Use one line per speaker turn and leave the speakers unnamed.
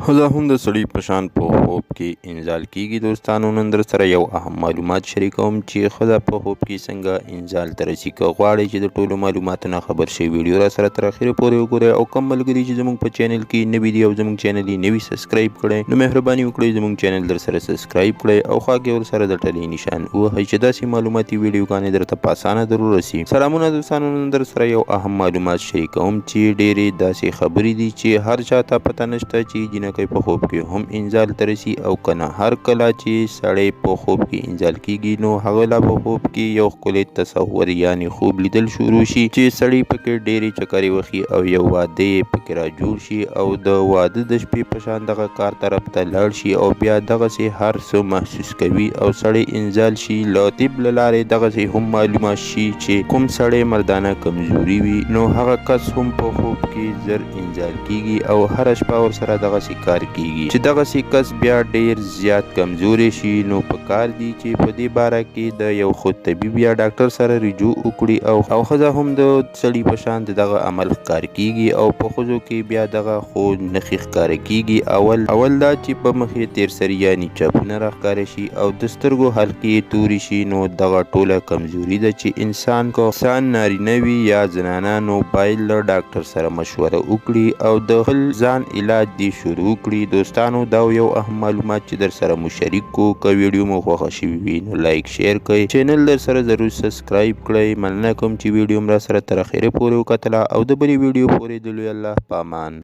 خدا هم د سړي په شان په خوب کې انزال کیږي. دوستانو نن در سره یو اهم معلومات شریکوم چې ښځه په خوب کې څنګه انزال ته رسي. که غواړئ چې د ټولو معلوماتو نه خبر شئ ویډیو را سره تر اخره پورې وګورئ او کوم ملګري چې زموږ په چینل کې نوي دي او زموږ چینل یې نوي سبسکرایب کړئ نو مهرباني وکړئ زموږ چینل در سره سبسکرایب کړئ او خوا کې ورسره د ټلۍ نشان ووهئ چې داسې معلوماتي ویډیوګانې درته په اسانه ضرور رسي. سلامونه دوستانو، نن در سره یو اهم معلومات شریکوم چې ډېرې داسې خبرې دي چې هر چا ته پته نشته چې جینکۍ په خوب کې هم انزال ته رسي او کنه. هر کله چې سړی په خوب کې انزال کیږي نو هغه لا په خوب کې یو ښکلی تصور یعنی خوب لیدل شروع شي چې سړی پکې ډېرې چکرې وخي او یو واده یې پکې را جوړ شي او د واده د شپې په شان دغه کار طرف ته لاړ شي او بیا دغسې هر څه محسوس کوي او سړی انزال شي. له طب له لارې دغسې هم معلومه شي چې کوم سړی مردانه کمزوري وي نو هغه کس هم په خوب کې زر انزال کیږي او هره شپه ورسره دغسې کار کیږي. چې دغسې کس بیا ډیر زیات کمزوري شي نو پکار دي چې په دې باره کې د یو خود طبیب یا ډاکټر سره رجوع وکړي او ښځه هم د سړي په شان دغه عمل ښکار کیږي او په ښځو کې بیا دغه خو نښې ښکاره کیږي. اول دا چې په مخې تیر سري یعنی چاپونه راښکاره شي او د سترګو حلقې تورې شي نو دغه ټوله کمزوري ده چې انسان نارینه وي یا زنانه نو باید له ډاکټر سره مشوره وکړي او د خپل ځان علاج دی شروع کړي. دوستانو دا یو اهم معلومات چې در سره مو شریک کو. که ویډیو مو خوښه شوي وي نو لایک شیر کړئ، چینل در سره ضرور سبسکرایب کړئ. مننه کوم چې ویډیو را سره تر اخره پورې وکتله او د بلې ویډیو پورې د لوی الله په امان.